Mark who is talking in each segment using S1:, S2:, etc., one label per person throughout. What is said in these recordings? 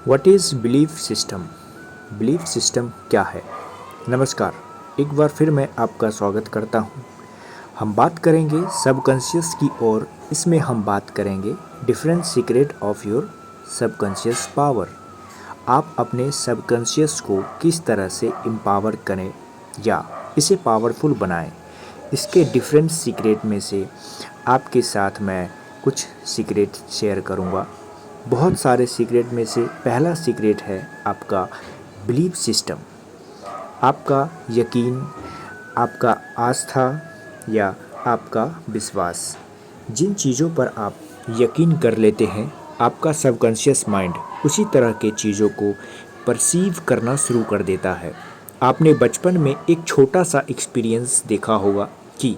S1: What is belief system? Belief system क्या है? नमस्कार, एक बार फिर मैं आपका स्वागत करता हूँ। हम बात करेंगे सबकॉन्शियस की और इसमें हम बात करेंगे different secret of your subconscious power. आप अपने सबकॉन्शियस को किस तरह से एम्पावर करें या इसे पावरफुल बनाएं, इसके डिफरेंट सीक्रेट में से आपके साथ मैं कुछ सीक्रेट शेयर करूँगा। बहुत सारे सीक्रेट में से पहला सीक्रेट है आपका बिलीफ सिस्टम। आपका यकीन, आपका आस्था या आपका विश्वास, जिन चीज़ों पर आप यकीन कर लेते हैं, आपका सबकॉन्शियस माइंड उसी तरह के चीज़ों को परसीव करना शुरू कर देता है। आपने बचपन में एक छोटा सा एक्सपीरियंस देखा होगा कि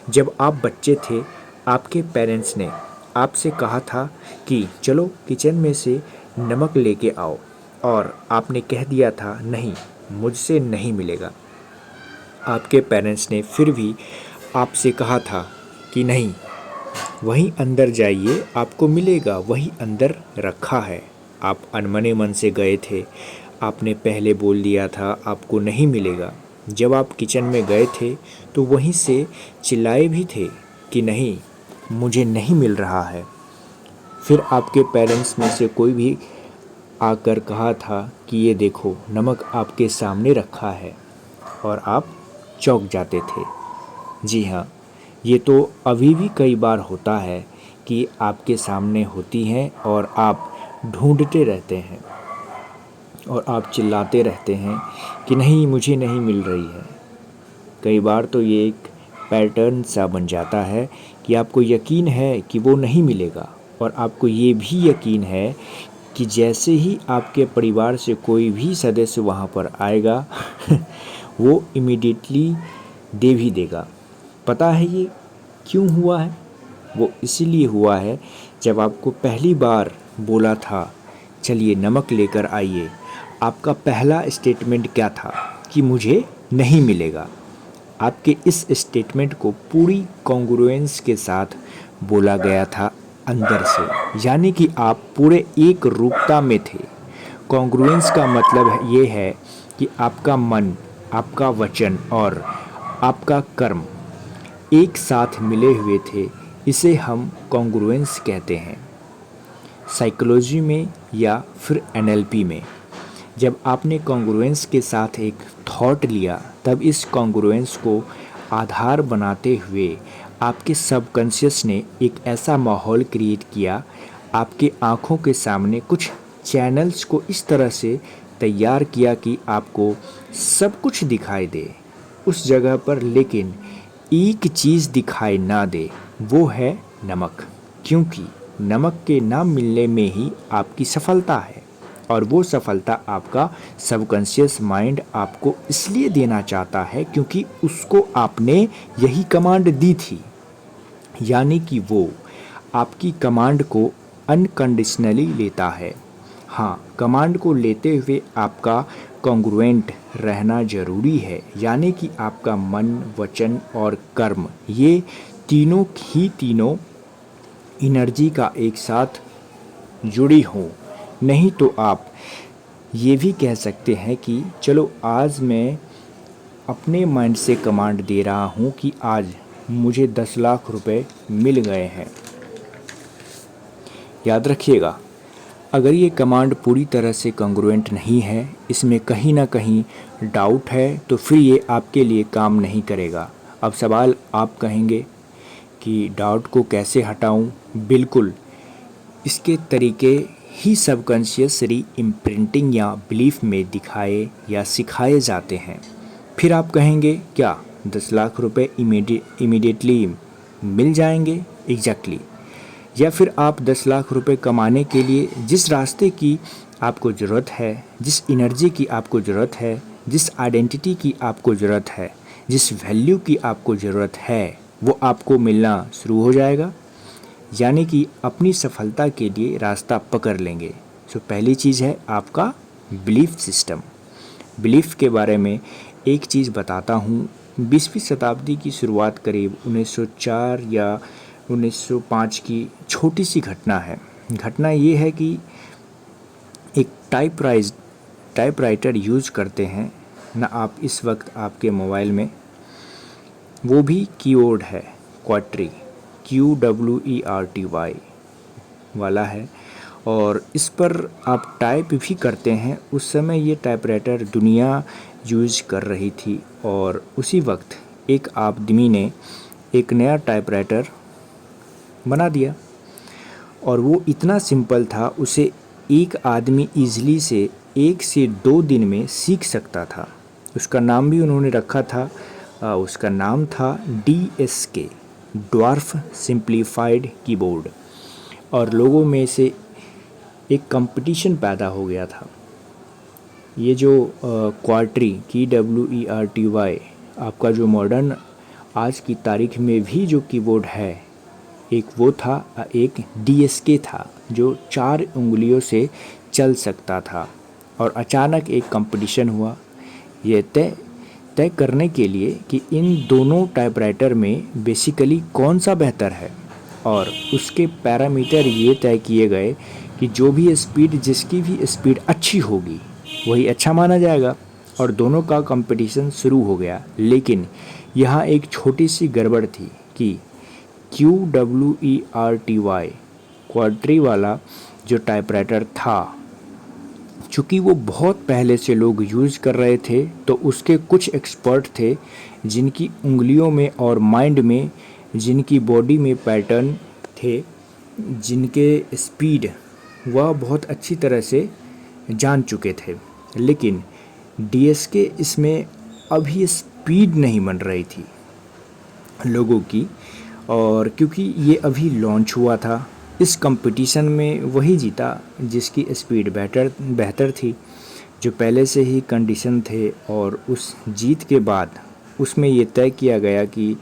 S1: जब आप बच्चे थे, आपके पेरेंट्स ने आपसे कहा था कि चलो किचन में से नमक लेके आओ, और आपने कह दिया था नहीं, मुझसे नहीं मिलेगा। आपके पेरेंट्स ने फिर भी आपसे कहा था कि नहीं, वहीं अंदर जाइए, आपको मिलेगा, वहीं अंदर रखा है। आप अनमने मन से गए थे, आपने पहले बोल दिया था आपको नहीं मिलेगा। जब आप किचन में गए थे तो वहीं से चिल्लाए भी थे कि नहीं, मुझे नहीं मिल रहा है। फिर आपके पेरेंट्स में से कोई भी आकर कहा था कि ये देखो, नमक आपके सामने रखा है, और आप चौंक जाते थे। जी हाँ, ये तो अभी भी कई बार होता है कि आपके सामने होती हैं और आप ढूंढते रहते हैं और आप चिल्लाते रहते हैं कि नहीं, मुझे नहीं मिल रही है। कई बार तो ये एक पैटर्न सा बन जाता है कि आपको यकीन है कि वो नहीं मिलेगा, और आपको ये भी यकीन है कि जैसे ही आपके परिवार से कोई भी सदस्य वहाँ पर आएगा वो इमीडिएटली दे भी देगा। पता है ये क्यों हुआ है? वो इसीलिए हुआ है, जब आपको पहली बार बोला था चलिए नमक लेकर आइए, आपका पहला स्टेटमेंट क्या था कि मुझे नहीं मिलेगा। आपके इस स्टेटमेंट को पूरी कॉन्ग्रुएंस के साथ बोला गया था अंदर से, यानी कि आप पूरे एक रूपता में थे। कॉन्ग्रुएंस का मतलब ये है कि आपका मन, आपका वचन और आपका कर्म एक साथ मिले हुए थे। इसे हम कॉन्ग्रुएंस कहते हैं साइकोलॉजी में या फिर एनएलपी में। जब आपने कॉन्ग्रुएंस के साथ एक थॉट लिया, तब इस कॉन्ग्रुएंस को आधार बनाते हुए आपके सबकॉन्शियस ने एक ऐसा माहौल क्रिएट किया, आपके आँखों के सामने कुछ चैनल्स को इस तरह से तैयार किया कि आपको सब कुछ दिखाई दे उस जगह पर, लेकिन एक चीज़ दिखाई ना दे, वो है नमक। क्योंकि नमक के ना मिलने में ही आपकी सफलता है, और वो सफलता आपका सबकॉन्शियस माइंड आपको इसलिए देना चाहता है क्योंकि उसको आपने यही कमांड दी थी। यानी कि वो आपकी कमांड को अनकंडीशनली लेता है। हाँ, कमांड को लेते हुए आपका कॉन्ग्रुएंट रहना ज़रूरी है, यानी कि आपका मन, वचन और कर्म, ये तीनों ही तीनों एनर्जी का एक साथ जुड़ी हों। नहीं तो आप ये भी कह सकते हैं कि चलो आज मैं अपने माइंड से कमांड दे रहा हूँ कि आज मुझे 10 लाख रुपए मिल गए हैं। याद रखिएगा, अगर ये कमांड पूरी तरह से कॉन्ग्रुएंट नहीं है, इसमें कहीं ना कहीं डाउट है, तो फिर ये आपके लिए काम नहीं करेगा। अब सवाल आप कहेंगे कि डाउट को कैसे हटाऊं? बिल्कुल, इसके तरीके ही सबकॉन्शियस री इम्प्रिंटिंग या बिलीफ में दिखाए या सिखाए जाते हैं। फिर आप कहेंगे क्या 10 लाख रुपए इमीडिएटली मिल जाएंगे? एग्जैक्टली। या फिर आप 10 लाख रुपए कमाने के लिए जिस रास्ते की आपको ज़रूरत है, जिस एनर्जी की आपको ज़रूरत है, जिस आइडेंटिटी की आपको ज़रूरत है, जिस वैल्यू की आपको ज़रूरत है, वो आपको मिलना शुरू हो जाएगा। यानी कि अपनी सफलता के लिए रास्ता पकड़ लेंगे। सो पहली चीज़ है आपका बिलीफ सिस्टम। बिलीफ के बारे में एक चीज़ बताता हूँ। 20वीं शताब्दी की शुरुआत करीब 1904 या 1905 की छोटी सी घटना है। घटना ये है कि एक टाइपराइटर यूज़ करते हैं ना आप इस वक्त आपके मोबाइल में, वो भी कीबोर्ड है, क्वाट्री, QWERTY वाला है, और इस पर आप टाइप भी करते हैं। उस समय ये टाइपराइटर दुनिया यूज़ कर रही थी और उसी वक्त एक आदमी ने एक नया टाइपराइटर बना दिया और वो इतना सिंपल था, उसे एक आदमी ईज़िली से 1 से 2 दिन में सीख सकता था। उसका नाम भी उन्होंने रखा था, उसका नाम था DSK, ड्वार्फ सिंप्लीफाइड कीबोर्ड। और लोगों में से एक कंपटीशन पैदा हो गया था। ये जो क्वाट्री KWERTY आपका जो मॉडर्न आज की तारीख में भी जो कीबोर्ड है, एक वो था, एक DSK था जो 4 उंगलियों से चल सकता था। और अचानक एक कंपटीशन हुआ ये तय करने के लिए कि इन दोनों टाइपराइटर में बेसिकली कौन सा बेहतर है, और उसके पैरामीटर ये तय किए गए कि जो भी स्पीड, जिसकी भी स्पीड अच्छी होगी वही अच्छा माना जाएगा, और दोनों का कंपटीशन शुरू हो गया। लेकिन यहाँ एक छोटी सी गड़बड़ थी कि QWERTY क्वाट्री वाला जो टाइपराइटर था, चूँकि वो बहुत पहले से लोग यूज़ कर रहे थे, तो उसके कुछ एक्सपर्ट थे जिनकी उंगलियों में और माइंड में, जिनकी बॉडी में पैटर्न थे, जिनके स्पीड वह बहुत अच्छी तरह से जान चुके थे। लेकिन DSK इसमें अभी स्पीड नहीं बन रही थी लोगों की, और क्योंकि ये अभी लॉन्च हुआ था, इस कंपटीशन में वही जीता जिसकी स्पीड बेहतर थी, जो पहले से ही कंडीशन थे। और उस जीत के बाद उसमें ये तय किया गया कि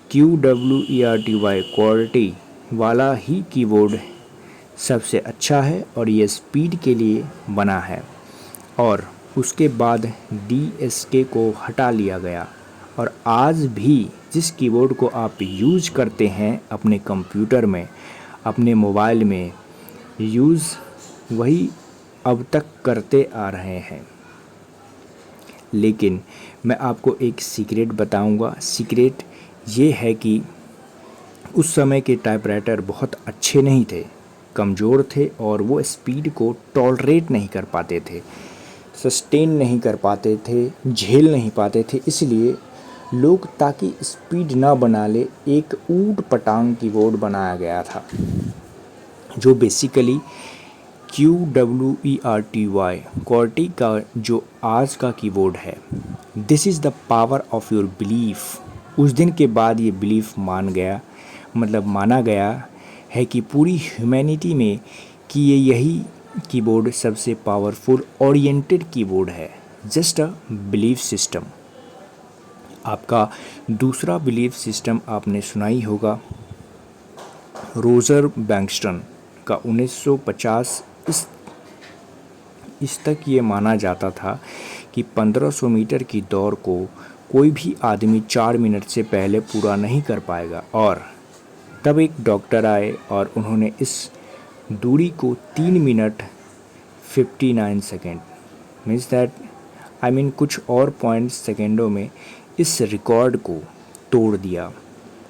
S1: QWERTY क्वालिटी वाला ही कीबोर्ड सबसे अच्छा है और ये स्पीड के लिए बना है। और उसके बाद DSK को हटा लिया गया, और आज भी जिस कीबोर्ड को आप यूज़ करते हैं अपने कंप्यूटर में, अपने मोबाइल में यूज़, वही अब तक करते आ रहे हैं। लेकिन मैं आपको एक सीक्रेट बताऊंगा। सीक्रेट ये है कि उस समय के टाइपराइटर बहुत अच्छे नहीं थे, कमज़ोर थे, और वो स्पीड को टॉलरेट नहीं कर पाते थे, सस्टेन नहीं कर पाते थे, झेल नहीं पाते थे। इसलिए लोग, ताकि स्पीड ना बना ले, एक ऊट पटांग कीबोर्ड बनाया गया था जो बेसिकली QWERTY क्वालिटी का जो आज का कीबोर्ड है। This is the power of your belief. उस दिन के बाद ये बिलीफ माना गया है कि पूरी ह्यूमैनिटी में कि यही कीबोर्ड सबसे पावरफुल ओरिएंटेड कीबोर्ड है। Just a belief system. आपका दूसरा बिलीफ सिस्टम आपने सुना ही होगा, रोजर बैंक्सटन का 1950 इस तक ये माना जाता था कि 1500 मीटर की दौड़ को कोई भी आदमी 4 मिनट से पहले पूरा नहीं कर पाएगा। और तब एक डॉक्टर आए और उन्होंने इस दूरी को 3 मिनट 59 सेकेंड मीन्स दैट कुछ और पॉइंट सेकेंडों में इस रिकॉर्ड को तोड़ दिया।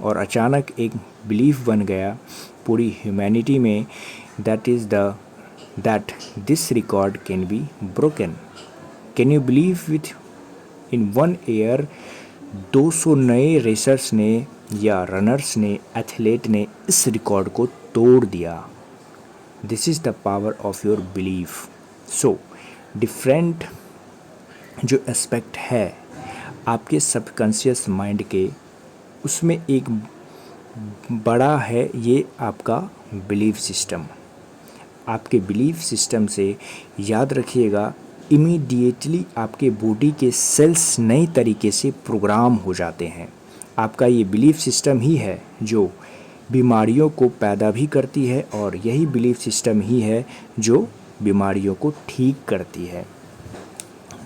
S1: और अचानक एक बिलीफ बन गया पूरी ह्यूमैनिटी में, that this record can be broken. Can you believe with in 1 year 200 नए रेसर्स ने या रनर्स ने, एथलीट ने इस रिकॉर्ड को तोड़ दिया। This is the power of your belief. So different जो एस्पेक्ट है आपके सबकॉन्शियस माइंड के, उसमें एक बड़ा है ये आपका बिलीफ सिस्टम। आपके बिलीफ सिस्टम से याद रखिएगा, इमीडिएटली आपके बॉडी के सेल्स नई तरीके से प्रोग्राम हो जाते हैं। आपका ये बिलीफ सिस्टम ही है जो बीमारियों को पैदा भी करती है, और यही बिलीफ सिस्टम ही है जो बीमारियों को ठीक करती है।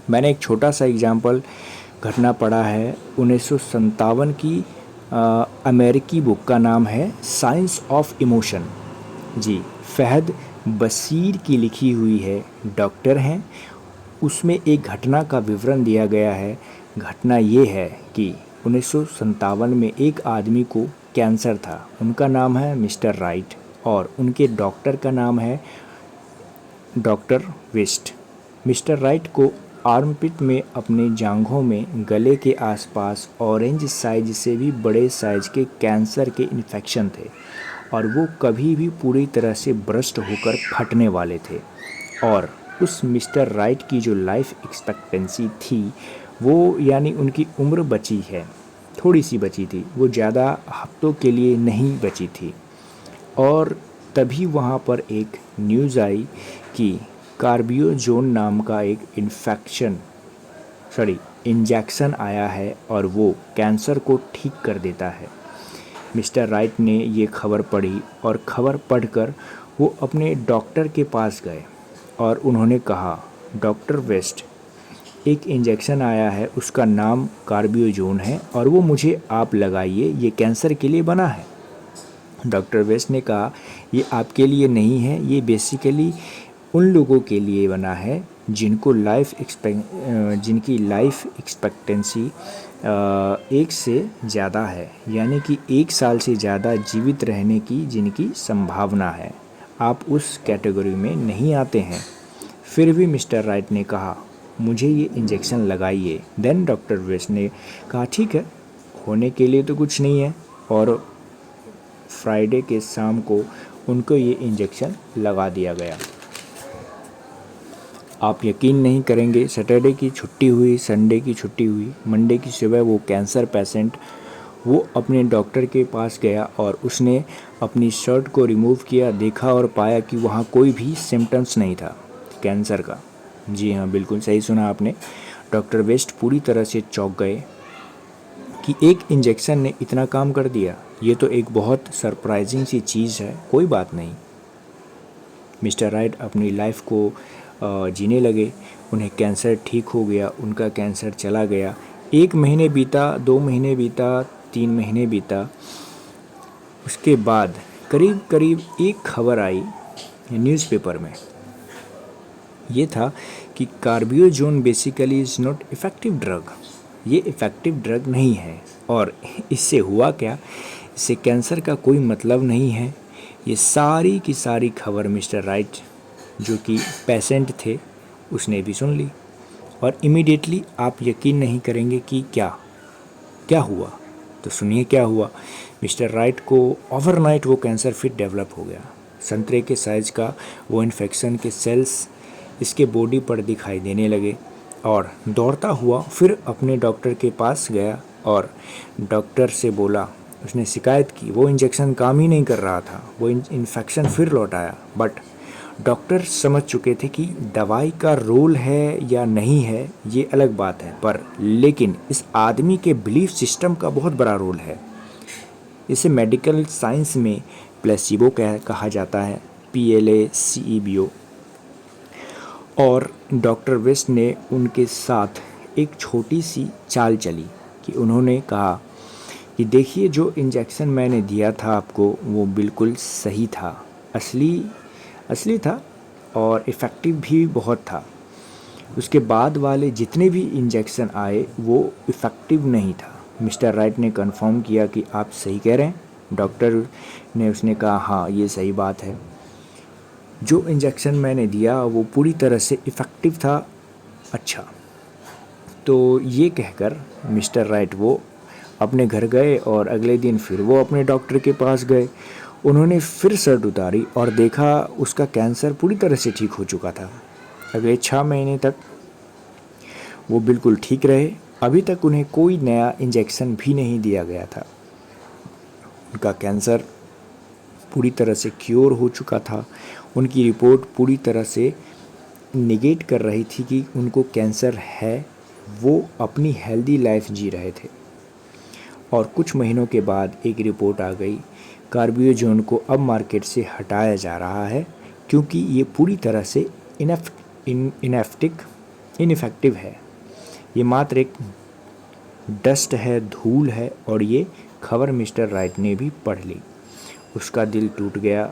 S1: मैंने एक छोटा सा एग्जाम्पल घटना पढ़ा है 1957 की, अमेरिकी बुक का नाम है साइंस ऑफ इमोशन। जी, फहद बशीर की लिखी हुई है, डॉक्टर हैं। उसमें एक घटना का विवरण दिया गया है। घटना ये है कि 1957 में एक आदमी को कैंसर था। उनका नाम है मिस्टर राइट और उनके डॉक्टर का नाम है डॉक्टर वेस्ट। मिस्टर राइट को आर्मपिट में, अपने जांघों में, गले के आसपास ऑरेंज साइज से भी बड़े साइज के कैंसर के इन्फेक्शन थे और वो कभी भी पूरी तरह से बर्स्ट होकर फटने वाले थे। और उस मिस्टर राइट की जो लाइफ एक्सपेक्टेंसी थी वो, यानी उनकी उम्र बची है, थोड़ी सी बची थी, वो ज़्यादा हफ्तों के लिए नहीं बची थी। और तभी वहाँ पर एक न्यूज़ आई कि कार्बियोजोन नाम का एक इंजेक्शन आया है और वो कैंसर को ठीक कर देता है। मिस्टर राइट ने ये खबर पढ़ी और खबर पढ़कर वो अपने डॉक्टर के पास गए और उन्होंने कहा, डॉक्टर वेस्ट, एक इंजेक्शन आया है, उसका नाम कार्बियोजोन है और वो मुझे आप लगाइए, ये कैंसर के लिए बना है। डॉक्टर वेस्ट ने कहा, ये आपके लिए नहीं है, ये बेसिकली उन लोगों के लिए बना है जिनकी लाइफ एक्सपेक्टेंसी 1 से ज़्यादा है, यानी कि 1 साल से ज़्यादा जीवित रहने की जिनकी संभावना है। आप उस कैटेगरी में नहीं आते हैं। फिर भी मिस्टर राइट ने कहा, मुझे ये इंजेक्शन लगाइए। देन डॉक्टर वेस्ट ने कहा, ठीक है, होने के लिए तो कुछ नहीं है। और फ्राइडे के शाम को उनको ये इंजेक्शन लगा दिया गया। आप यकीन नहीं करेंगे, सैटरडे की छुट्टी हुई, संडे की छुट्टी हुई, मंडे की सुबह वो कैंसर पेशेंट वो अपने डॉक्टर के पास गया और उसने अपनी शर्ट को रिमूव किया, देखा और पाया कि वहाँ कोई भी सिम्टम्स नहीं था कैंसर का। जी हाँ, बिल्कुल सही सुना आपने। डॉक्टर वेस्ट पूरी तरह से चौंक गए कि एक इंजेक्शन ने इतना काम कर दिया। ये तो एक बहुत सरप्राइजिंग सी चीज़ है। कोई बात नहीं, मिस्टर राइट अपनी लाइफ को जीने लगे। उन्हें कैंसर ठीक हो गया, उनका कैंसर चला गया। 1 महीने बीता, 2 महीने बीता, 3 महीने बीता। उसके बाद करीब करीब एक खबर आई न्यूज़पेपर में। ये था कि कार्बियोजोन basically is not effective drug. ये इफ़ेक्टिव ड्रग नहीं है। और इससे हुआ क्या, इससे कैंसर का कोई मतलब नहीं है। ये सारी की सारी खबर मिस्टर राइट, जो कि पेशेंट थे, उसने भी सुन ली। और इमीडिएटली आप यकीन नहीं करेंगे कि क्या क्या हुआ। तो सुनिए क्या हुआ। मिस्टर राइट को ओवरनाइट वो कैंसर फिर डेवलप हो गया। संतरे के साइज़ का वो इन्फेक्शन के सेल्स इसके बॉडी पर दिखाई देने लगे और दौड़ता हुआ फिर अपने डॉक्टर के पास गया और डॉक्टर से बोला, उसने शिकायत की, वो इंजेक्शन काम ही नहीं कर रहा था, वो इन्फेक्शन फिर लौट आया। बट डॉक्टर समझ चुके थे कि दवाई का रोल है या नहीं है ये अलग बात है, पर लेकिन इस आदमी के बिलीफ सिस्टम का बहुत बड़ा रोल है। इसे मेडिकल साइंस में प्लेसिबो कहा जाता है, PLACEBO। और डॉक्टर वेस्ट ने उनके साथ एक छोटी सी चाल चली कि उन्होंने कहा कि देखिए, जो इंजेक्शन मैंने दिया था आपको वो बिल्कुल सही था, असली था और इफ़ेक्टिव भी बहुत था। उसके बाद वाले जितने भी इंजेक्शन आए वो इफ़ेक्टिव नहीं था। मिस्टर राइट ने कंफर्म किया कि आप सही कह रहे हैं। डॉक्टर ने उसने कहा, हाँ ये सही बात है, जो इंजेक्शन मैंने दिया वो पूरी तरह से इफ़ेक्टिव था। अच्छा, तो ये कहकर मिस्टर राइट वो अपने घर गए और अगले दिन फिर वो अपने डॉक्टर के पास गए। उन्होंने फिर शर्ट उतारी और देखा उसका कैंसर पूरी तरह से ठीक हो चुका था। अगले 6 महीने तक वो बिल्कुल ठीक रहे। अभी तक उन्हें कोई नया इंजेक्शन भी नहीं दिया गया था। उनका कैंसर पूरी तरह से क्योर हो चुका था। उनकी रिपोर्ट पूरी तरह से निगेट कर रही थी कि उनको कैंसर है। वो अपनी हेल्दी लाइफ जी रहे थे। और कुछ महीनों के बाद एक रिपोर्ट आ गई, कार्बियोजोन को अब मार्केट से हटाया जा रहा है क्योंकि ये पूरी तरह से इनइफेक्टिव है। ये मात्र एक डस्ट है, धूल है। और ये खबर मिस्टर राइट ने भी पढ़ ली। उसका दिल टूट गया।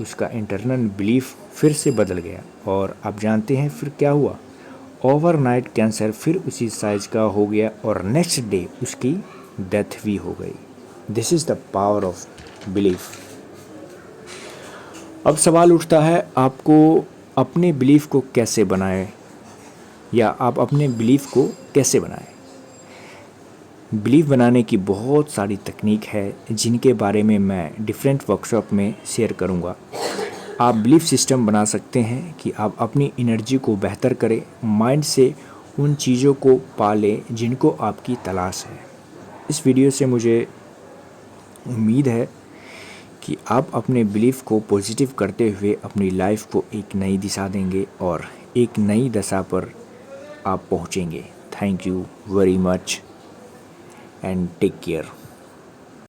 S1: उसका इंटरनल बिलीफ फिर से बदल गया। और आप जानते हैं फिर क्या हुआ? ओवरनाइट कैंसर फिर उसी साइज का हो गया और नेक्स्ट डे उसकी डेथ भी हो गई। This is the power of belief. अब सवाल उठता है, आपको अपने बिलीफ को कैसे बनाएं, या आप अपने बिलीफ को कैसे बनाएं? बिलीफ बनाने की बहुत सारी तकनीक है जिनके बारे में मैं डिफरेंट वर्कशॉप में शेयर करूंगा। आप बिलीफ सिस्टम बना सकते हैं कि आप अपनी एनर्जी को बेहतर करें, माइंड से उन चीज़ों को पालें जिनको आपकी तलाश है। इस वीडियो से मुझे उम्मीद है कि आप अपने बिलीफ को पॉजिटिव करते हुए अपनी लाइफ को एक नई दिशा देंगे और एक नई दशा पर आप पहुंचेंगे। Thank you very much and take care.